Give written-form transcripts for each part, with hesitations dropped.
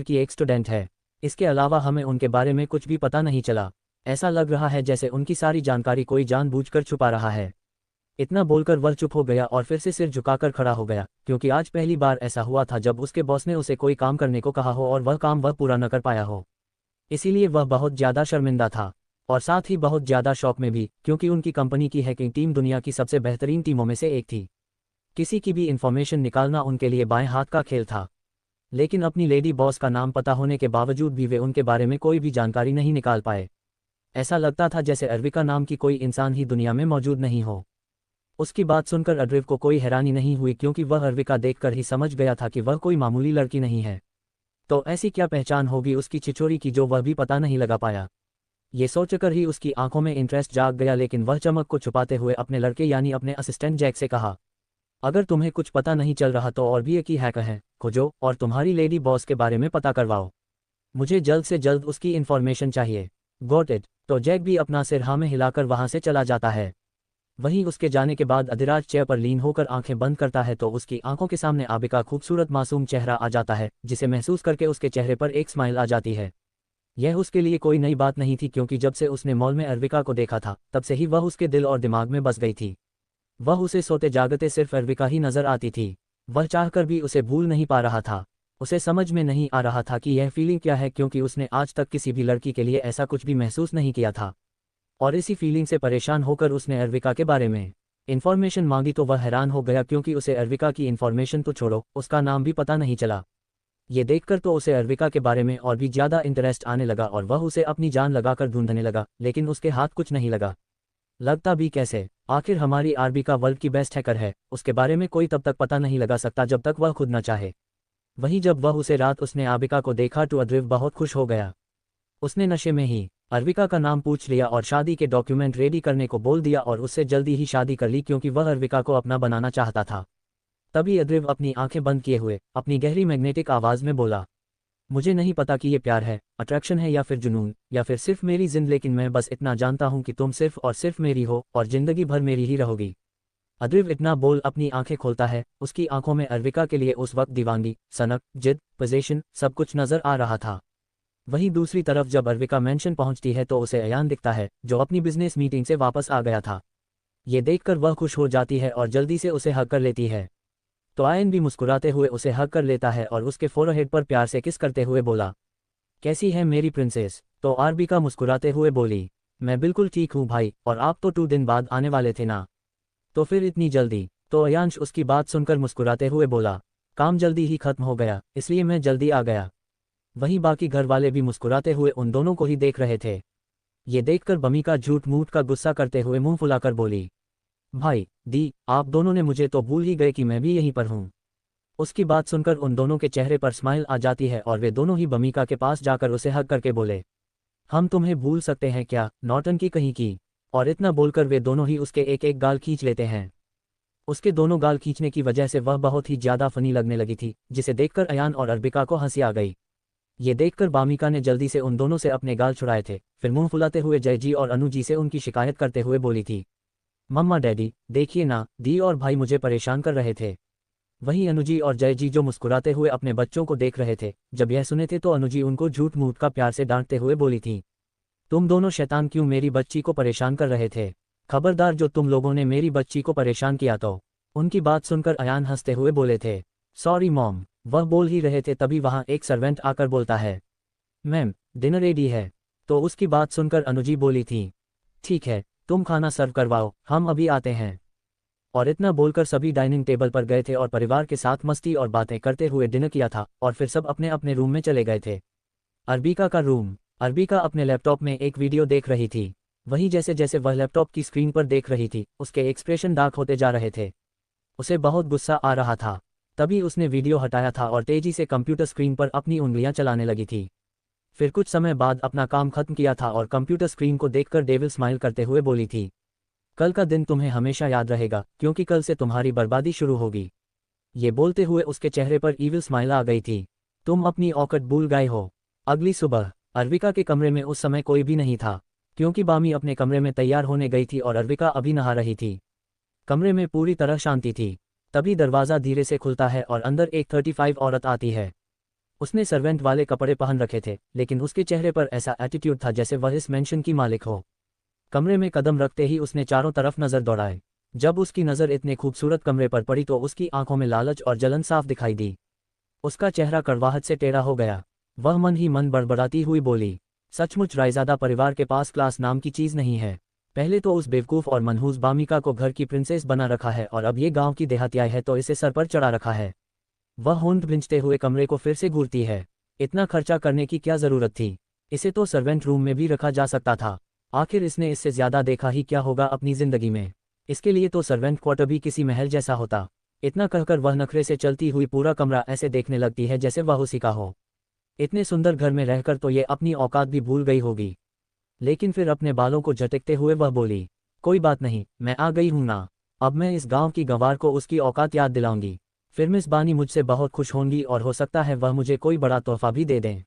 Semester की एक student है। इसके अलावा हमें उनके बारे में कुछ भी पता नहीं चला। ऐसा लग रहा है जैसे उनकी सारी जानकारी कोई जानबूझकर छुपा रहा है। इतना बोलकर वह चुप हो गया और फिर से सिर झुकाकर खड़ा हो गया, क्योंकि आज पहली बार ऐसा हुआ था जब उसके बॉस ने उसे कोई काम करने को कहा हो और वह काम वह पूरा न कर पाया हो। इसीलिए वह बहुत ज़्यादा शर्मिंदा था और साथ ही बहुत ज़्यादा शौक में भी, क्योंकि उनकी कंपनी की हैकिंग टीम दुनिया की सबसे बेहतरीन टीमों में से एक थी। किसी की भी इंफॉर्मेशन निकालना उनके लिए बाएं हाथ का खेल था। लेकिन अपनी लेडी बॉस का नाम पता होने के बावजूद भी वे उनके बारे में कोई भी जानकारी नहीं निकाल पाए। ऐसा लगता था जैसे अरविका नाम की कोई इंसान ही दुनिया में मौजूद नहीं हो। उसकी बात सुनकर अद्रिव को कोई हैरानी नहीं हुई, क्योंकि वह अरविका देखकर ही समझ गया था कि वह कोई मामूली लड़की नहीं है। तो ऐसी क्या पहचान होगी उसकी छिछोरी की जो वह भी पता नहीं लगा पाया। ये सोचकर ही उसकी आंखों में इंटरेस्ट जाग गया, लेकिन वह चमक को छुपाते हुए अपने लड़के यानी अपने असिस्टेंट जैक से कहा, अगर तुम्हें कुछ पता नहीं चल रहा तो और भी एक ही हैकर है, खोजो और तुम्हारी लेडी बॉस के बारे में पता करवाओ। मुझे जल्द से जल्द उसकी इन्फॉर्मेशन चाहिए। Got it. तो जैक भी अपना सिर हाँ में हिलाकर वहां से चला जाता है। वहीं उसके जाने के बाद अधिराज चेयर पर लीन होकर आंखें बंद करता है तो उसकी आंखों के सामने आबे का खूबसूरत मासूम चेहरा आ जाता है, जिसे महसूस करके उसके चेहरे पर एक स्माइल आ जाती है। यह उसके लिए कोई नई बात नहीं थी, क्योंकि जब से उसने मॉल में अरविका को देखा था तब से ही वह उसके दिल और दिमाग में बस गई थी। वह उसे सोते जागते सिर्फ अरविका ही नजर आती थी। वह चाहकर भी उसे भूल नहीं पा रहा था। उसे समझ में नहीं आ रहा था कि यह फीलिंग क्या है, क्योंकि उसने आज तक किसी भी लड़की के लिए ऐसा कुछ भी महसूस नहीं किया था। और इसी फीलिंग से परेशान होकर उसने अरविका के बारे में इन्फॉर्मेशन मांगी तो वह हैरान हो गया, क्योंकि उसे अरविका की इन्फॉर्मेशन तो छोड़ो, उसका नाम भी पता नहीं चला। ये देखकर तो उसे अरविका के बारे में और भी ज़्यादा इंटरेस्ट आने लगा और वह उसे अपनी जान लगाकर ढूंढने लगा, लेकिन उसके हाथ कुछ नहीं लगा। लगता भी कैसे, आखिर हमारी आरबी वर्ल्ड की बेस्ट हैकर है, उसके बारे में कोई तब तक पता नहीं लगा सकता जब तक वह खुद न चाहे। वहीं जब वह उसे रात उसने आबिका को देखा तो अद्रिव बहुत खुश हो गया। उसने नशे में ही अरविका का नाम पूछ लिया और शादी के डॉक्यूमेंट रेडी करने को बोल दिया और उससे जल्दी ही शादी कर ली, क्योंकि वह अरविका को अपना बनाना चाहता था। तभी अद्रिव अपनी आंखें बंद किए हुए अपनी गहरी मैग्नेटिक आवाज़ में बोला, मुझे नहीं पता कि ये प्यार है, अट्रैक्शन है या फिर जुनून या फिर सिर्फ मेरी जिंद, लेकिन मैं बस इतना जानता हूं कि तुम सिर्फ और सिर्फ मेरी हो और जिंदगी भर मेरी ही रहोगी। अद्रिव इतना बोल अपनी आंखें खोलता है। उसकी आंखों में अरविका के लिए उस वक्त दीवानगी, सनक, जिद, पोजीशन सब कुछ नजर आ रहा था। वहीं दूसरी तरफ जब अरविका मेंशन पहुंचती है तो उसे अयान दिखता है, जो अपनी बिजनेस मीटिंग से वापस आ गया था। ये देखकर वह खुश हो जाती है और जल्दी से उसे हग कर लेती है। तो आयन भी मुस्कुराते हुए उसे हग कर लेता है और उसके फोरहेड पर प्यार से किस करते हुए बोला, कैसी है मेरी प्रिंसेस। तो आरबिका मुस्कुराते हुए बोली, मैं बिल्कुल ठीक हूँ भाई, और आप तो 2 दिन बाद आने वाले थे ना, तो फिर इतनी जल्दी। तो अयांश उसकी बात सुनकर मुस्कुराते हुए बोला, काम जल्दी ही खत्म हो गया इसलिए मैं जल्दी आ गया। वहीं बाकी घर वाले भी मुस्कुराते हुए उन दोनों को ही देख रहे थे। ये देखकर बमीका झूठ मूठ का गुस्सा करते हुए मुंह फुलाकर बोली, भाई दी, आप दोनों ने मुझे तो भूल ही गए कि मैं भी यहीं पर हूँ। उसकी बात सुनकर उन दोनों के चेहरे पर स्माइल आ जाती है और वे दोनों ही बमीका के पास जाकर उसे हग करके बोले, हम तुम्हें भूल सकते हैं क्या, नौटंकी कहीं की। और इतना बोलकर वे दोनों ही उसके एक एक गाल खींच लेते हैं। उसके दोनों गाल खींचने की वजह से वह बहुत ही ज्यादा फनी लगने लगी थी, जिसे देखकर अयान और अरबिका को हंसी आ गई। ये देखकर बामिका ने जल्दी से उन दोनों से अपने गाल छुड़ाए थे, फिर मुंह फुलाते हुए जय जी और अनु जी से उनकी शिकायत करते हुए बोली थी, मम्मा डैडी देखिए ना, दी और भाई मुझे परेशान कर रहे थे। वहीं अनुजी और जय जी जो मुस्कुराते हुए अपने बच्चों को देख रहे थे, जब यह सुने थे तो अनुजी उनको झूठ मूठ का प्यार से डांटते हुए बोली थी, तुम दोनों शैतान क्यों मेरी बच्ची को परेशान कर रहे थे, खबरदार जो तुम लोगों ने मेरी बच्ची को परेशान किया तो। उनकी बात सुनकर अयान हंसते हुए बोले थे, सॉरी मॉम। वह बोल ही रहे थे तभी वहां एक सर्वेंट आकर बोलता है, मैम डिनर रेडी है। तो उसकी बात सुनकर अनुजी बोली थी, ठीक है तुम खाना सर्व करवाओ, हम अभी आते हैं। और इतना बोलकर सभी डाइनिंग टेबल पर गए थे और परिवार के साथ मस्ती और बातें करते हुए डिनर किया था और फिर सब अपने अपने रूम में चले गए थे। अरबिका का रूम। अरबिका अपने लैपटॉप में एक वीडियो देख रही थी। वहीं जैसे जैसे वह लैपटॉप की स्क्रीन पर देख रही थी, उसके एक्सप्रेशन डार्क होते जा रहे थे। उसे बहुत गुस्सा आ रहा था। तभी उसने वीडियो हटाया था और तेजी से कंप्यूटर स्क्रीन पर अपनी उंगलियां चलाने लगी थी। फिर कुछ समय बाद अपना काम खत्म किया था और कंप्यूटर स्क्रीन को देखकर डेविल स्माइल करते हुए बोली थी, कल का दिन तुम्हें हमेशा याद रहेगा, क्योंकि कल से तुम्हारी बर्बादी शुरू होगी। ये बोलते हुए उसके चेहरे पर ईविल स्माइल आ गई थी। तुम अपनी औकात भूल गए हो। अगली सुबह अरविका के कमरे में उस समय कोई भी नहीं था, क्योंकि बामी अपने कमरे में तैयार होने गई थी और अरविका अभी नहा रही थी। कमरे में पूरी तरह शांति थी। तभी दरवाज़ा धीरे से खुलता है और अंदर एक 35 औरत आती है। उसने सर्वेंट वाले कपड़े पहन रखे थे, लेकिन उसके चेहरे पर ऐसा एटीट्यूड था जैसे वह इस मेंशन की मालिक हो। कमरे में कदम रखते ही उसने चारों तरफ नजर दौड़ाए। जब उसकी नज़र इतने खूबसूरत कमरे पर पड़ी तो उसकी आंखों में लालच और जलन साफ दिखाई दी। उसका चेहरा कड़वाहट से टेढ़ा हो गया। वह मन ही मन बड़बड़ाती हुई बोली, सचमुच रायजादा परिवार के पास क्लास नाम की चीज़ नहीं है। पहले तो उस बेवकूफ़ और मनहूस बामिका को घर की प्रिंसेस बना रखा है और अब ये गांव की देहातियाई है तो इसे सर पर चढ़ा रखा है। वह होंठ भींचते हुए कमरे को फिर से घूरती है। इतना खर्चा करने की क्या ज़रूरत थी? इसे तो सर्वेंट रूम में भी रखा जा सकता था। आखिर इसने इससे ज़्यादा देखा ही क्या होगा अपनी ज़िंदगी में। इसके लिए तो सर्वेंट क्वार्टर भी किसी महल जैसा होता। इतना कहकर वह नखरे से चलती हुई पूरा कमरा ऐसे देखने लगती है जैसे वह उसी का हो। इतने सुंदर घर में रहकर तो ये अपनी औकात भी भूल गई होगी। लेकिन फिर अपने बालों को झटकते हुए वह बोली, कोई बात नहीं, मैं आ गई हूं ना। अब मैं इस गांव की गंवार को उसकी औकात याद दिलाऊंगी। फिर मिस बानी मुझसे बहुत खुश होंगी और हो सकता है वह मुझे कोई बड़ा तोहफा भी दे दें।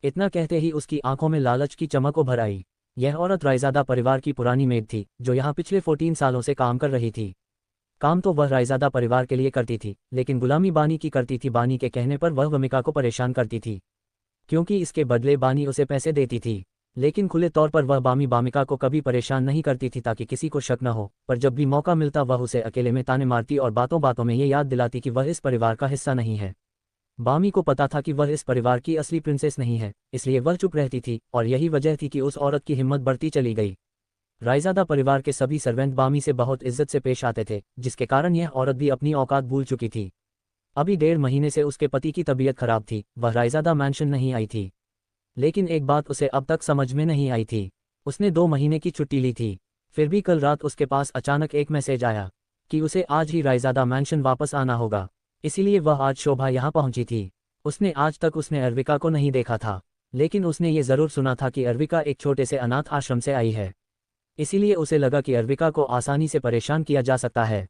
इतना कहते ही उसकी आंखों में लालच की चमक उभर आई। यह औरत रायजादा परिवार की पुरानी मेड थी जो यहाँ पिछले 14 सालों से काम कर रही थी। काम तो वह रायजादा परिवार के लिए करती थी, लेकिन गुलामी बानी की करती थी। बानी के कहने पर वह वमिका को परेशान करती थी, क्योंकि इसके बदले बानी उसे पैसे देती थी। लेकिन खुले तौर पर वह बामिका को कभी परेशान नहीं करती थी ताकि किसी को शक न हो, पर जब भी मौका मिलता वह उसे अकेले में ताने मारती और बातों बातों में ये याद दिलाती कि वह इस परिवार का हिस्सा नहीं है। बामी को पता था कि वह इस परिवार की असली प्रिंसेस नहीं है, इसलिए वह चुप रहती थी और यही वजह थी कि उस औरत की हिम्मत बढ़ती चली गई। रायजादा परिवार के सभी सर्वेंट बामी से बहुत इज्जत से पेश आते थे, जिसके कारण यह औरत भी अपनी औकात भूल चुकी थी। अभी 1.5 महीने से उसके पति की तबीयत खराब थी, वह रायजादा मैंशन नहीं आई थी। लेकिन एक बात उसे अब तक समझ में नहीं आई थी। उसने 2 महीने की छुट्टी ली थी, फिर भी कल रात उसके पास अचानक एक मैसेज आया कि उसे आज ही रायजादा मैंशन वापस आना होगा। इसीलिए वह आज शोभा यहाँ पहुंची थी। आज तक उसने अर्विका को नहीं देखा था, लेकिन उसने ये ज़रूर सुना था कि अर्विका एक छोटे से अनाथ आश्रम से आई है। इसीलिए उसे लगा कि अर्विका को आसानी से परेशान किया जा सकता है।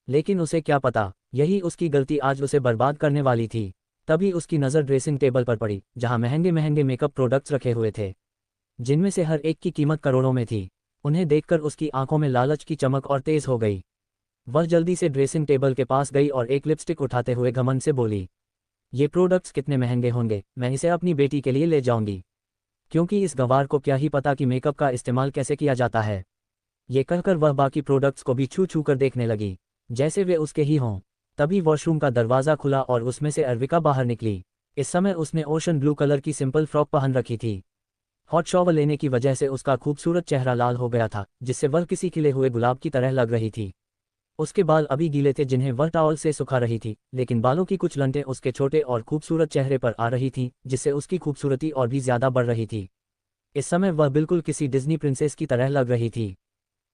लेकिन उसे क्या पता, यही उसकी गलती आज उसे बर्बाद करने वाली थी। तभी उसकी नज़र ड्रेसिंग टेबल पर पड़ी, जहां महंगे महंगे मेकअप प्रोडक्ट्स रखे हुए थे, जिनमें से हर एक की कीमत करोड़ों में थी। उन्हें देखकर उसकी आंखों में लालच की चमक और तेज हो गई। वह जल्दी से ड्रेसिंग टेबल के पास गई और एक लिपस्टिक उठाते हुए घमंड से बोली, ये प्रोडक्ट्स कितने महंगे होंगे, मैं इसे अपनी बेटी के लिए ले जाऊंगी, क्योंकि इस गंवार को क्या ही पता कि मेकअप का इस्तेमाल कैसे किया जाता है। ये कहकर वह बाकी प्रोडक्ट्स को भी छू छू कर देखने लगी, जैसे वे उसके ही हों। तभी वॉशरूम का दरवाज़ा खुला और उसमें से अर्विका बाहर निकली। इस समय उसने ओशन ब्लू कलर की सिंपल फ्रॉक पहन रखी थी। हॉट शॉवर लेने की वजह से उसका खूबसूरत चेहरा लाल हो गया था, जिससे वह किसी खिले हुए गुलाब की तरह लग रही थी। उसके बाल अभी गीले थे जिन्हें वह टॉवल से सुखा रही थी, लेकिन बालों की कुछ लंटें उसके छोटे और खूबसूरत चेहरे पर आ रही थीं, जिससे उसकी खूबसूरती और भी ज़्यादा बढ़ रही थी। इस समय वह बिल्कुल किसी डिज्नी प्रिंसेस की तरह लग रही थी।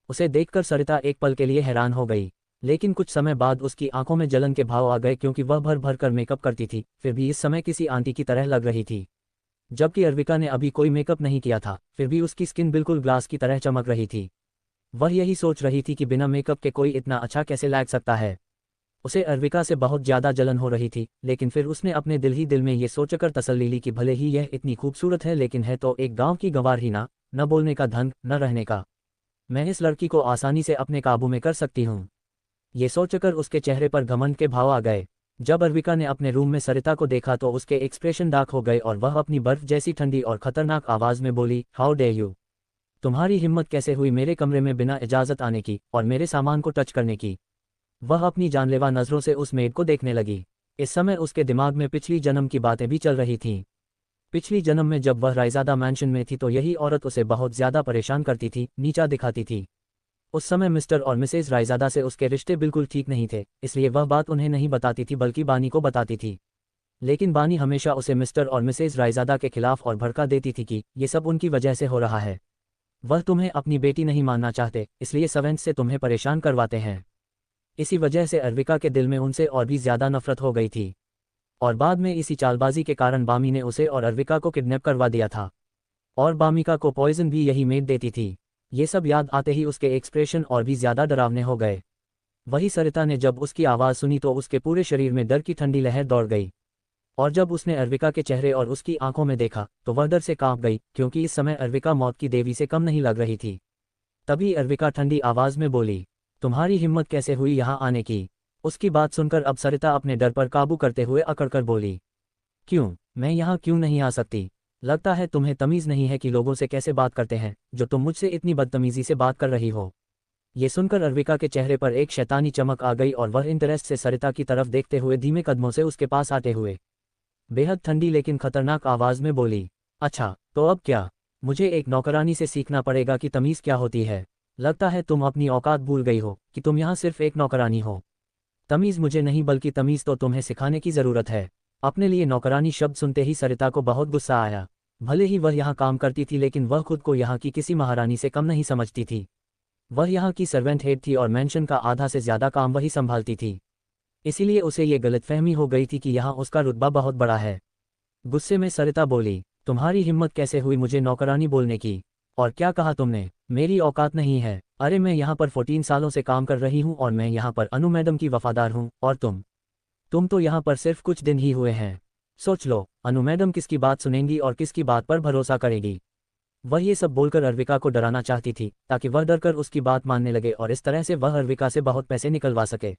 उसे देखकर सरिता एक पल के लिए हैरान हो गई, लेकिन कुछ समय बाद उसकी आंखों में जलन के भाव आ गए क्योंकि वह भर भर कर मेकअप करती थी, फिर भी इस समय किसी आंटी की तरह लग रही थी। जबकि अर्विका ने अभी कोई मेकअप नहीं किया था, फिर भी उसकी स्किन बिल्कुल ग्लास की तरह चमक रही थी। वह यही सोच रही थी कि बिना मेकअप के कोई इतना अच्छा कैसे लग सकता है। उसे अर्विका से बहुत ज़्यादा जलन हो रही थी, लेकिन फिर उसने अपने दिल ही दिल में ये सोचकर तसल्ली ली कि भले ही यह इतनी खूबसूरत है, लेकिन है तो एक गाँव की गंवार ही ना, न बोलने का ढंग, न रहने का। मैं इस लड़की को आसानी से अपने काबू में कर सकती हूँ। ये सोचकर उसके चेहरे पर घमंड के भाव आ गए। जब अर्विका ने अपने रूम में सरिता को देखा तो उसके एक्सप्रेशन डार्क हो गए और वह अपनी बर्फ जैसी ठंडी और खतरनाक आवाज़ में बोली, हाउ डेयर यू, तुम्हारी हिम्मत कैसे हुई मेरे कमरे में बिना इजाज़त आने की और मेरे सामान को टच करने की। वह अपनी जानलेवा नज़रों से उस मेड को देखने लगी। इस समय उसके दिमाग में पिछली जन्म की बातें भी चल रही थीं। पिछली जन्म में जब वह रायजादा मैंशन में थी तो यही औरत उसे बहुत ज़्यादा परेशान करती थी, नीचा दिखाती थी। उस समय मिस्टर और मिसेज रायजादा से उसके रिश्ते बिल्कुल ठीक नहीं थे, इसलिए वह बात उन्हें नहीं बताती थी बल्कि बानी को बताती थी। लेकिन बानी हमेशा उसे मिस्टर और मिसेज रायजादा के खिलाफ और भड़का देती थी कि ये सब उनकी वजह से हो रहा है। वह तुम्हें अपनी बेटी नहीं मानना चाहते, इसलिए सर्वेंट्स से तुम्हें परेशान करवाते हैं। इसी वजह से अर्विका के दिल में उनसे और भी ज़्यादा नफरत हो गई थी, और बाद में इसी चालबाजी के कारण बामी ने उसे और अर्विका को किडनैप करवा दिया था, और बामिका को पॉइजन भी यही मेड देती थी। ये सब याद आते ही उसके एक्सप्रेशन और भी ज़्यादा डरावने हो गए। वही सरिता ने जब उसकी आवाज़ सुनी तो उसके पूरे शरीर में डर की ठंडी लहर दौड़ गई, और जब उसने अर्विका के चेहरे और उसकी आंखों में देखा तो वह डर से कांप गई, क्योंकि इस समय अर्विका मौत की देवी से कम नहीं लग रही थी। तभी अर्विका ठंडी आवाज़ में बोली, तुम्हारी हिम्मत कैसे हुई यहाँ आने की। उसकी बात सुनकर अब सरिता अपने डर पर काबू करते हुए अकड़कर बोली, क्यों, मैं यहाँ क्यों नहीं आ सकती? लगता है तुम्हें तमीज़ नहीं है कि लोगों से कैसे बात करते हैं, जो तुम मुझसे इतनी बदतमीज़ी से बात कर रही हो। ये सुनकर अरविका के चेहरे पर एक शैतानी चमक आ गई और वह इंटरेस्ट से सरिता की तरफ देखते हुए धीमे कदमों से उसके पास आते हुए बेहद ठंडी लेकिन खतरनाक आवाज़ में बोली, अच्छा, तो अब क्या? मुझे एक नौकरानी से सीखना पड़ेगा कि तमीज़ क्या होती है। लगता है तुम अपनी औकात भूल गई हो कि तुम यहाँ सिर्फ एक नौकरानी हो। तमीज़ मुझे नहीं बल्कि तमीज़ तो तुम्हें सिखाने की ज़रूरत है। अपने लिए नौकरानी शब्द सुनते ही सरिता को बहुत गुस्सा आया। भले ही वह यहाँ काम करती थी लेकिन वह खुद को यहाँ की किसी महारानी से कम नहीं समझती थी। वह यहाँ की सर्वेंट हेड थी और मेंशन का आधा से ज़्यादा काम वही संभालती थी। इसीलिए उसे ये गलतफहमी हो गई थी कि यहाँ उसका रुतबा बहुत बड़ा है। गुस्से में सरिता बोली, तुम्हारी हिम्मत कैसे हुई मुझे नौकरानी बोलने की? और क्या कहा तुमने? मेरी औकात नहीं है। अरे मैं यहाँ पर 14 सालों से काम कर रही हूँ और मैं यहाँ पर अनु मैडम की वफादार हूँ, और तुम तो यहाँ पर सिर्फ कुछ दिन ही हुए हैं। सोच लो, अनु मैडम किसकी बात सुनेंगी और किसकी बात पर भरोसा करेगी? वह ये सब बोलकर अरविका को डराना चाहती थी ताकि वह डरकर उसकी बात मानने लगे और इस तरह से वह अरविका से बहुत पैसे निकलवा सके।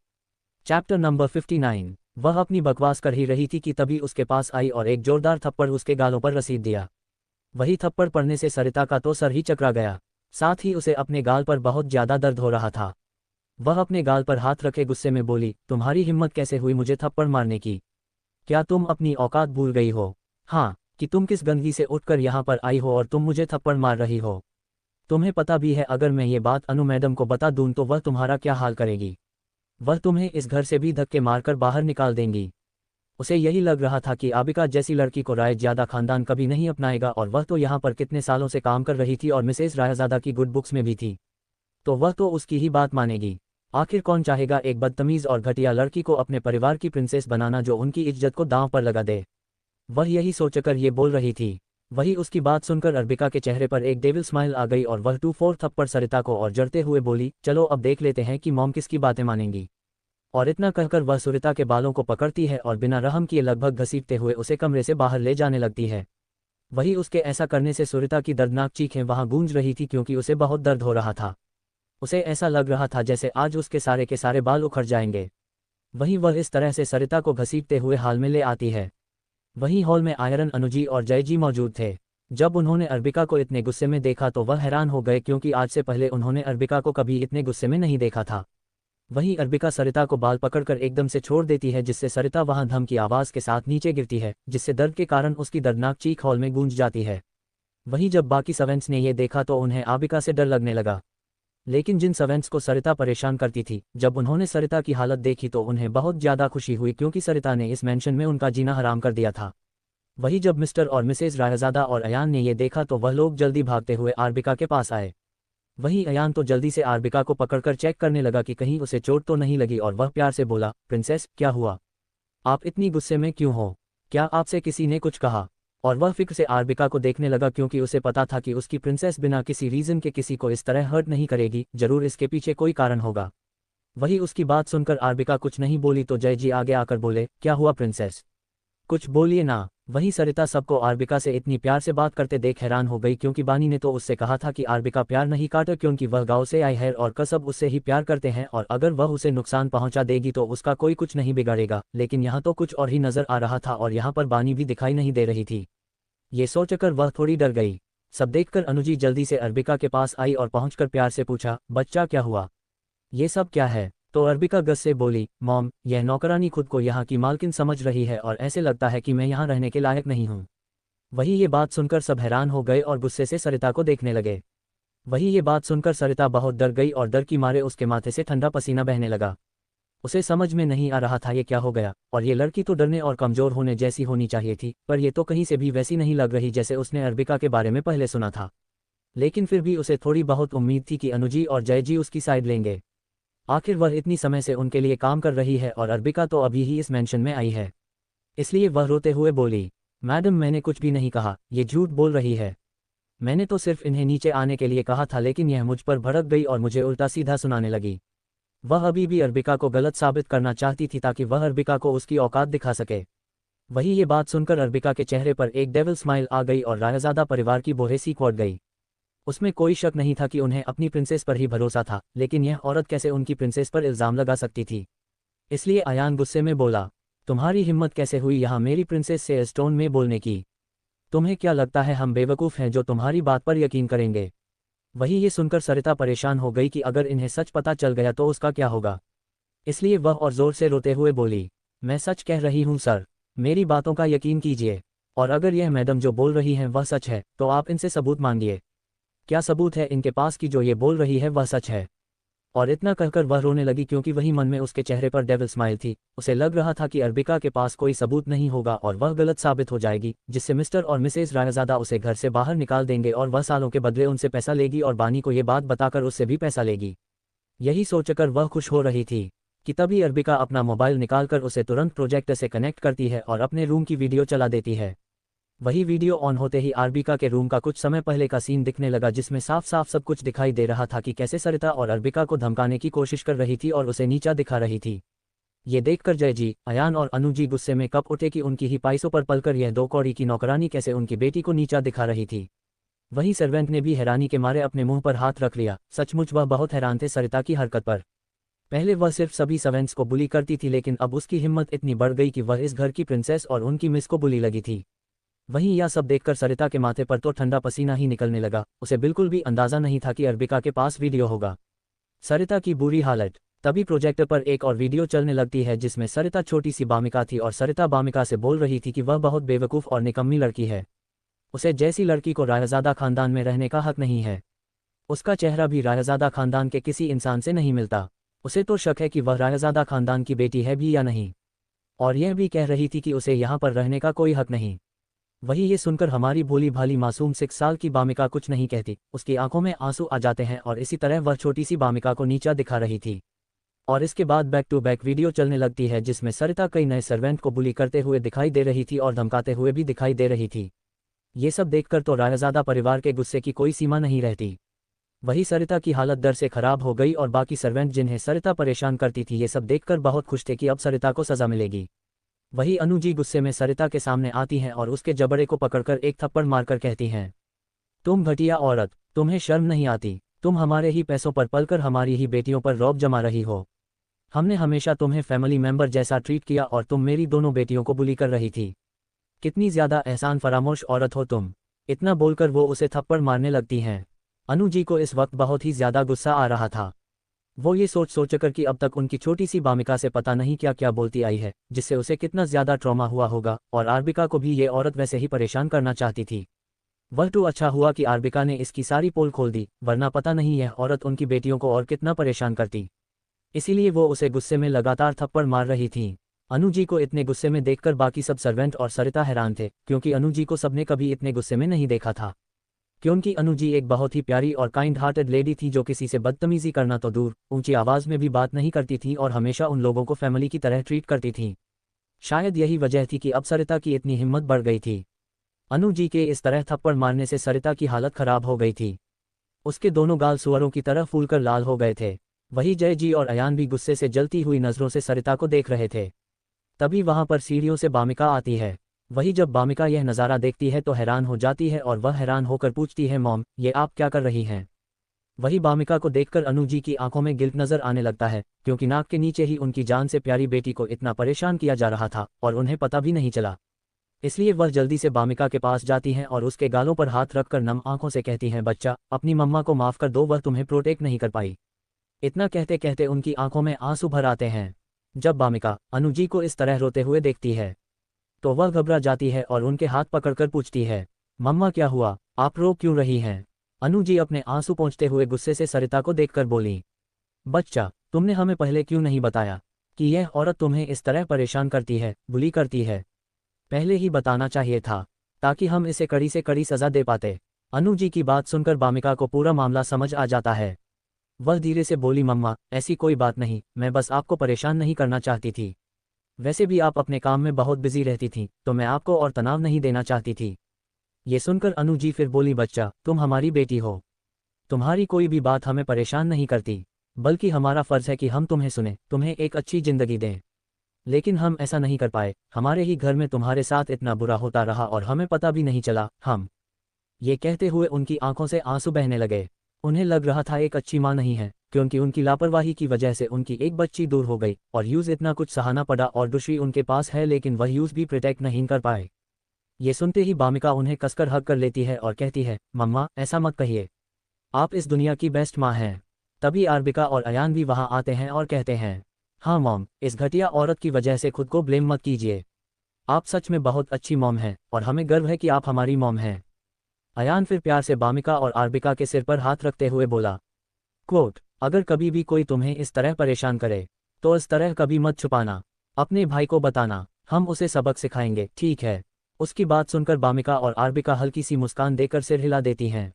Chapter number 59। वह अपनी बकवास कर ही रही थी कि तभी उसके पास आई और एक जोरदार थप्पड़ उसके गालों पर रसीद दिया। वही थप्पड़ पड़ने से सरिता का तो सर ही चकरा गया, साथ ही उसे अपने गाल पर बहुत ज्यादा दर्द हो रहा था। वह अपने गाल पर हाथ रखे गुस्से में बोली, तुम्हारी हिम्मत कैसे हुई मुझे थप्पड़ मारने की? क्या तुम अपनी औकात भूल गई हो? हाँ, कि तुम किस गंदगी से उठकर यहाँ पर आई हो और तुम मुझे थप्पड़ मार रही हो? तुम्हें पता भी है अगर मैं ये बात अनु मैडम को बता दूं तो वह तुम्हारा क्या हाल करेगी? वह तुम्हें इस घर से भी धक्के मारकर बाहर निकाल देंगी। उसे यही लग रहा था कि आबिका जैसी लड़की को राय ज्यादा खानदान कभी नहीं अपनाएगा और वह तो यहाँ पर कितने सालों से काम कर रही थी और मिसेज रायजादा की गुड बुक्स में भी थी, तो वह तो उसकी ही बात मानेगी। आखिर कौन चाहेगा एक बदतमीज और घटिया लड़की को अपने परिवार की प्रिंसेस बनाना जो उनकी इज्जत को दांव पर लगा दे? वह यही सोचकर ये बोल रही थी। वही उसकी बात सुनकर अरबिका के चेहरे पर एक डेविल स्माइल आ गई और वह 2-4 थप्पड़ सरिता को और जड़ते हुए बोली, चलो अब देख लेते हैं कि मॉम किसकी बातें मानेंगी। और इतना कहकर वह सरिता के बालों को पकड़ती है और बिना रहम किए लगभग घसीटते हुए उसे कमरे से बाहर ले जाने लगती है। वही उसके ऐसा करने से सरिता की दर्दनाक चीखें वहां गूंज रही थी क्योंकि उसे बहुत दर्द हो रहा था। उसे ऐसा लग रहा था जैसे आज उसके सारे के सारे बाल उखड़ जाएंगे। वहीं वह इस तरह से सरिता को घसीटते हुए हॉल में ले आती है। वहीं हॉल में आयरन, अनुजी और जयजी मौजूद थे। जब उन्होंने अरबिका को इतने गुस्से में देखा तो वह हैरान हो गए क्योंकि आज से पहले उन्होंने अरबिका को कभी इतने गुस्से में नहीं देखा था। वहीं अरबिका सरिता को बाल पकड़कर एकदम से छोड़ देती है जिससे सरिता वहां धम की आवाज के साथ नीचे गिरती है जिससे दर्द के कारण उसकी दर्दनाक चीख हॉल में गूंज जाती है। वहीं जब बाकी सर्वेंट्स ने ये देखा तो उन्हें आबिका से डर लगने लगा। लेकिन जिन सर्वेंट्स को सरिता परेशान करती थी, जब उन्होंने सरिता की हालत देखी तो उन्हें बहुत ज्यादा खुशी हुई क्योंकि सरिता ने इस मेंशन में उनका जीना हराम कर दिया था। वहीं जब मिस्टर और मिसेज रायजादा और अयान ने ये देखा तो वह लोग जल्दी भागते हुए आरबिका के पास आए। वहीं अयान तो जल्दी से आरबिका को पकड़कर चेक करने लगा कि कहीं उसे चोट तो नहीं लगी और वह प्यार से बोला, प्रिंसेस क्या हुआ? आप इतनी गुस्से में क्यों हो? क्या आपसे किसी ने कुछ कहा? और वह फिक्र से आरबिका को देखने लगा क्योंकि उसे पता था कि उसकी प्रिंसेस बिना किसी रीजन के किसी को इस तरह हर्ट नहीं करेगी, जरूर इसके पीछे कोई कारण होगा। वही उसकी बात सुनकर आरबिका कुछ नहीं बोली तो जयजी आगे आकर बोले, क्या हुआ प्रिंसेस? कुछ बोलिए ना। वहीं सरिता सबको आरबिका से इतनी प्यार से बात करते देख हैरान हो गई क्योंकि बानी ने तो उससे कहा था कि आरबिका प्यार नहीं काटे क्योंकि वह गांव से आई है और कसब उससे ही प्यार करते हैं और अगर वह उसे नुकसान पहुंचा देगी तो उसका कोई कुछ नहीं बिगाड़ेगा। लेकिन यहाँ तो कुछ और ही नजर आ रहा था और यहाँ पर बानी भी दिखाई नहीं दे रही थी। ये सोचकर वह थोड़ी डर गई। सब देखकर अनुजी जल्दी से अरबिका के पास आई और पहुंचकर प्यार से पूछा, बच्चा क्या हुआ? ये सब क्या है? तो अरबिका गस से बोली, मॉम, यह नौकरानी खुद को यहाँ की मालकिन समझ रही है और ऐसे लगता है कि मैं यहाँ रहने के लायक नहीं हूँ। वही ये बात सुनकर सब हैरान हो गए और गुस्से से सरिता को देखने लगे। वही ये बात सुनकर सरिता बहुत डर गई और डर की मारे उसके माथे से ठंडा पसीना बहने लगा। उसे समझ में नहीं आ रहा था ये क्या हो गया, और ये लड़की तो डरने और कमजोर होने जैसी होनी चाहिए थी, पर ये तो कहीं से भी वैसी नहीं लग रही जैसे उसने अरबिका के बारे में पहले सुना था। लेकिन फिर भी उसे थोड़ी बहुत उम्मीद थी कि अनुजी और जयजी उसकी साइड लेंगे। आखिर वह इतनी समय से उनके लिए काम कर रही है और अरबिका तो अभी ही इस मेंशन में आई है। इसलिए वह रोते हुए बोली, मैडम मैंने कुछ भी नहीं कहा, ये झूठ बोल रही है। मैंने तो सिर्फ इन्हें नीचे आने के लिए कहा था लेकिन यह मुझ पर भड़क गई और मुझे उल्टा सीधा सुनाने लगी। वह अभी भी अरबिका को गलत साबित करना चाहती थी ताकि वह अरबिका को उसकी औकात दिखा सके। वही ये बात सुनकर अरबिका के चेहरे पर एक डेविल स्माइल आ गई और रायजादा परिवार की बोहे सीखवट गई। उसमें कोई शक नहीं था कि उन्हें अपनी प्रिंसेस पर ही भरोसा था, लेकिन यह औरत कैसे उनकी प्रिंसेस पर इल्ज़ाम लगा सकती थी। इसलिए अयान गुस्से में बोला, तुम्हारी हिम्मत कैसे हुई यहाँ मेरी प्रिंसेस से इस टोन में बोलने की? तुम्हें क्या लगता है हम बेवकूफ़ हैं जो तुम्हारी बात पर यकीन करेंगे? वही ये सुनकर सरिता परेशान हो गई कि अगर इन्हें सच पता चल गया तो उसका क्या होगा। इसलिए वह और ज़ोर से रोते हुए बोली, मैं सच कह रही हूँ सर, मेरी बातों का यकीन कीजिए, और अगर यह मैडम जो बोल रही हैं वह सच है तो आप इनसे सबूत मांगिए। क्या सबूत है इनके पास कि जो ये बोल रही है वह सच है? और इतना कहकर वह रोने लगी क्योंकि वही मन में उसके चेहरे पर डेविल स्माइल थी। उसे लग रहा था कि अर्बिका के पास कोई सबूत नहीं होगा और वह गलत साबित हो जाएगी, जिससे मिस्टर और मिसेस रायजादा उसे घर से बाहर निकाल देंगे और वह सालों के बदले उनसे पैसा लेगी और बानी को ये बात बताकर उससे भी पैसा लेगी। यही सोचकर वह खुश हो रही थी कि तभी अर्बिका अपना मोबाइल निकालकर उसे तुरंत प्रोजेक्टर से कनेक्ट करती है और अपने रूम की वीडियो चला देती है। वही वीडियो ऑन होते ही अर्बिका के रूम का कुछ समय पहले का सीन दिखने लगा, जिसमें साफ साफ सब कुछ दिखाई दे रहा था कि कैसे सरिता और अर्बिका को धमकाने की कोशिश कर रही थी और उसे नीचा दिखा रही थी। ये देखकर जय जी, अयान और अनु जी गुस्से में कप उठे कि उनकी ही पाइसों पर पलकर यह 2 कौड़ी की नौकरानी कैसे उनकी बेटी को नीचा दिखा रही थी। वहीं सर्वेंट ने भी हैरानी के मारे अपने मुंह पर हाथ रख लिया। सचमुच वह बहुत हैरान थे सरिता की हरकत पर। पहले वह सिर्फ सभी सर्वेंट्स को बुली करती थी, लेकिन अब उसकी हिम्मत इतनी बढ़ गई कि वह इस घर की प्रिंसेस और उनकी मिस को बुली लगी थी। वहीं यह सब देखकर सरिता के माथे पर तो ठंडा पसीना ही निकलने लगा। उसे बिल्कुल भी अंदाजा नहीं था कि अर्बिका के पास वीडियो होगा। सरिता की बुरी हालत। तभी प्रोजेक्टर पर एक और वीडियो चलने लगती है जिसमें सरिता छोटी सी बामिका थी और सरिता बामिका से बोल रही थी कि वह बहुत बेवकूफ़ और निकम्मी लड़की है। उसे जैसी लड़की को रायजादा खानदान में रहने का हक नहीं है। उसका चेहरा भी रायजादा खानदान के किसी इंसान से नहीं मिलता। उसे तो शक है कि वह रायजादा खानदान की बेटी है भी या नहीं। और यह भी कह रही थी कि उसे यहाँ पर रहने का कोई हक नहीं। वही ये सुनकर हमारी भोली भाली मासूम 6 साल की बामिका कुछ नहीं कहती। उसकी आंखों में आंसू आ जाते हैं और इसी तरह वह छोटी सी बामिका को नीचा दिखा रही थी। और इसके बाद बैक टू बैक वीडियो चलने लगती है जिसमें सरिता कई नए सर्वेंट को बुली करते हुए दिखाई दे रही थी और धमकाते हुए भी दिखाई दे रही थी। ये सब देखकर तो रायजादा परिवार के गुस्से की कोई सीमा नहीं रहती। वही सरिता की हालत डर से खराब हो गई और बाकी सर्वेंट जिन्हें सरिता परेशान करती थी ये सब देखकर बहुत खुश थे कि अब सरिता को सजा मिलेगी। वही अनु जी गुस्से में सरिता के सामने आती हैं और उसके जबड़े को पकड़कर एक थप्पड़ मारकर कहती हैं, तुम घटिया औरत, तुम्हें शर्म नहीं आती? तुम हमारे ही पैसों पर पलकर हमारी ही बेटियों पर रौब जमा रही हो। हमने हमेशा तुम्हें फैमिली मेंबर जैसा ट्रीट किया और तुम मेरी दोनों बेटियों को बुली कर रही थी। कितनी ज़्यादा एहसान फरामोश औरत हो तुम। इतना बोलकर वो उसे थप्पड़ मारने लगती हैं। अनु जी को इस वक्त बहुत ही ज़्यादा गुस्सा आ रहा था। वो ये सोचकर कि अब तक उनकी छोटी सी बामिका से पता नहीं क्या क्या बोलती आई है, जिससे उसे कितना ज़्यादा ट्रॉमा हुआ होगा, और आर्बिका को भी ये औरत वैसे ही परेशान करना चाहती थी। वह तो अच्छा हुआ कि आर्बिका ने इसकी सारी पोल खोल दी, वरना पता नहीं यह औरत उनकी बेटियों को और कितना परेशान करती। इसीलिए वो उसे गुस्से में लगातार थप्पड़ मार रही थी। अनु जी को इतने गुस्से में देखकर बाकी सब सर्वेंट और सरिता हैरान थे, क्योंकि अनु जी को सबने कभी इतने गुस्से में नहीं देखा था। क्योंकि अनु जी एक बहुत ही प्यारी और काइंड हार्टेड लेडी थी जो किसी से बदतमीजी करना तो दूर, ऊंची आवाज़ में भी बात नहीं करती थी और हमेशा उन लोगों को फैमिली की तरह ट्रीट करती थी। शायद यही वजह थी कि अब सरिता की इतनी हिम्मत बढ़ गई थी। अनु जी के इस तरह थप्पड़ मारने से सरिता की हालत खराब हो गई थी। उसके दोनों गाल सुअरों की तरह फूलकर लाल हो गए थे। वही जय जी और अयान भी गुस्से से जलती हुई नज़रों से सरिता को देख रहे थे। तभी वहां पर सीढ़ियों से बामिका आती है। वही जब बामिका यह नज़ारा देखती है तो हैरान हो जाती है और वह हैरान होकर पूछती है, मॉम, ये आप क्या कर रही हैं? वही बामिका को देखकर अनु जी की आंखों में गिल्ट नजर आने लगता है, क्योंकि नाक के नीचे ही उनकी जान से प्यारी बेटी को इतना परेशान किया जा रहा था और उन्हें पता भी नहीं चला। इसलिए वह जल्दी से बामिका के पास जाती हैं और उसके गालों पर हाथ रखकर नम आंखों से कहती हैं, बच्चा, अपनी मम्मा को माफ़ कर दो, वह तुम्हें प्रोटेक्ट नहीं कर पाई। इतना कहते कहते उनकी आंखों में आंसू भर आते हैं। जब बामिका अनु जी को इस तरह रोते हुए देखती है तो वह घबरा जाती है और उनके हाथ पकड़कर पूछती है, मम्मा क्या हुआ, आप रो क्यों रही हैं? अनु जी अपने आंसू पोंछते हुए गुस्से से सरिता को देखकर बोली, बच्चा, तुमने हमें पहले क्यों नहीं बताया कि यह औरत तुम्हें इस तरह परेशान करती है, बुली करती है? पहले ही बताना चाहिए था, ताकि हम इसे कड़ी से कड़ी सज़ा दे पाते। अनु जी की बात सुनकर बामिका को पूरा मामला समझ आ जाता है। वह धीरे से बोली, मम्मा, ऐसी कोई बात नहीं, मैं बस आपको परेशान नहीं करना चाहती थी। वैसे भी आप अपने काम में बहुत बिजी रहती थीं, तो मैं आपको और तनाव नहीं देना चाहती थी। ये सुनकर अनु जी फिर बोली, बच्चा, तुम हमारी बेटी हो। तुम्हारी कोई भी बात हमें परेशान नहीं करती, बल्कि हमारा फ़र्ज़ है कि हम तुम्हें सुने, तुम्हें एक अच्छी ज़िंदगी दें। लेकिन हम ऐसा नहीं कर पाए। हमारे ही घर में तुम्हारे साथ इतना बुरा होता रहा और हमें पता भी नहीं चला। हम ये कहते हुए उनकी आंखों से आंसू बहने लगे। उन्हें लग रहा था एक अच्छी माँ नहीं है, क्योंकि उनकी लापरवाही की वजह से उनकी एक बच्ची दूर हो गई और यूज इतना कुछ सहाना पड़ा और दुश्री उनके पास है लेकिन वह यूज भी प्रोटेक्ट नहीं कर पाए। ये सुनते ही बामिका उन्हें कसकर हग कर लेती है और कहती है, मम्मा ऐसा मत कहिए, आप इस दुनिया की बेस्ट माँ हैं। तभी आरबिका और अयान भी वहां आते हैं और कहते हैं, हाँ मॉम, इस घटिया औरत की वजह से खुद को ब्लेम मत कीजिए। आप सच में बहुत अच्छी मॉम हैं और हमें गर्व है कि आप हमारी मॉम हैं। अयान फिर प्यार से बामिका और आरबिका के सिर पर हाथ रखते हुए बोला, क्वोट, अगर कभी भी कोई तुम्हें इस तरह परेशान करे तो इस तरह कभी मत छुपाना, अपने भाई को बताना, हम उसे सबक सिखाएंगे, ठीक है। उसकी बात सुनकर बामिका और आरबिका हल्की सी मुस्कान देकर सिर हिला देती हैं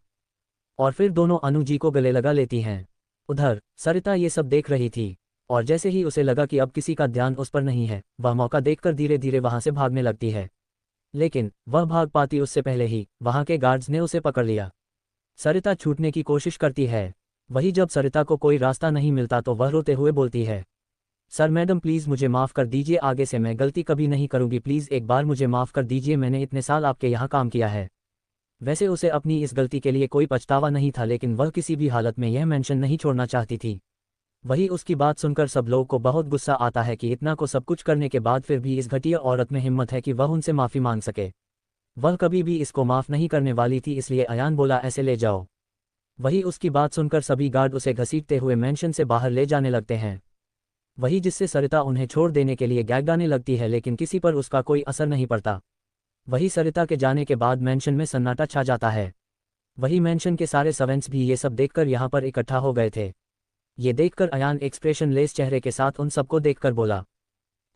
और फिर दोनों अनु जी को गले लगा लेती हैं। उधर सरिता ये सब देख रही थी और जैसे ही उसे लगा कि अब किसी का ध्यान उस पर नहीं है, वह मौका देखकर धीरे धीरे वहां से भागने लगती है। लेकिन वह भाग पाती उससे पहले ही वहां के गार्ड्स ने उसे पकड़ लिया। सरिता छूटने की कोशिश करती है। वही जब सरिता को कोई रास्ता नहीं मिलता तो वह रोते हुए बोलती है, सर मैडम प्लीज़ मुझे माफ़ कर दीजिए, आगे से मैं गलती कभी नहीं करूँगी, प्लीज़ एक बार मुझे माफ़ कर दीजिए, मैंने इतने साल आपके यहाँ काम किया है। वैसे उसे अपनी इस गलती के लिए कोई पछतावा नहीं था लेकिन वह किसी भी हालत में यह मेंशन नहीं छोड़ना चाहती थी। वही उसकी बात सुनकर सब लोगों को बहुत गुस्सा आता है कि इतना को सब कुछ करने के बाद फिर भी इस घटिया औरत में हिम्मत है कि वह उनसे माफ़ी मांग सके। वह कभी भी इसको माफ़ नहीं करने वाली थी, इसलिए अयान बोला, ऐसे ले जाओ। वही उसकी बात सुनकर सभी गार्ड उसे घसीटते हुए मेंशन से बाहर ले जाने लगते हैं। वही जिससे सरिता उन्हें छोड़ देने के लिए गैगडाने लगती है लेकिन किसी पर उसका कोई असर नहीं पड़ता। वही सरिता के जाने के बाद मेंशन में सन्नाटा छा जाता है। वही मेंशन के सारे सर्वेंट्स भी ये सब देखकर यहाँ पर इकट्ठा हो गए थे। ये देखकर अयान एक्सप्रेशन लेस चेहरे के साथ उन सबको देखकर बोला,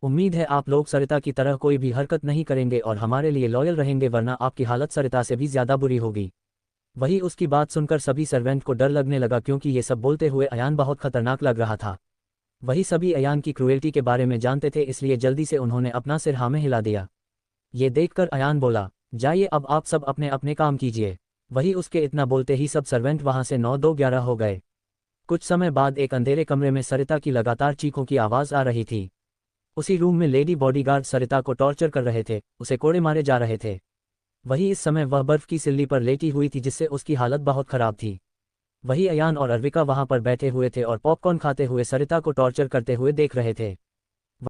उम्मीद है आप लोग सरिता की तरह कोई भी हरकत नहीं करेंगे और हमारे लिए लॉयल रहेंगे, वरना आपकी हालत सरिता से भी ज़्यादा बुरी होगी। वही उसकी बात सुनकर सभी सर्वेंट को डर लगने लगा क्योंकि ये सब बोलते हुए अयान बहुत खतरनाक लग रहा था। वही सभी अयान की क्रूएल्टी के बारे में जानते थे, इसलिए जल्दी से उन्होंने अपना सिर हाँ में हिला दिया। ये देखकर अयान बोला, जाइए अब आप सब अपने अपने काम कीजिए। वही उसके इतना बोलते ही सब सर्वेंट वहां से 9-2-11 हो गए। कुछ समय बाद एक अंधेरे कमरे में सरिता की लगातार चीखों की आवाज़ आ रही थी। उसी रूम में लेडी बॉडीगार्ड सरिता को टॉर्चर कर रहे थे, उसे कोड़े मारे जा रहे थे। वही इस समय वह बर्फ की सिल्ली पर लेटी हुई थी जिससे उसकी हालत बहुत खराब थी। वही अयान और अर्विका वहां पर बैठे हुए थे और पॉपकॉर्न खाते हुए सरिता को टॉर्चर करते हुए देख रहे थे।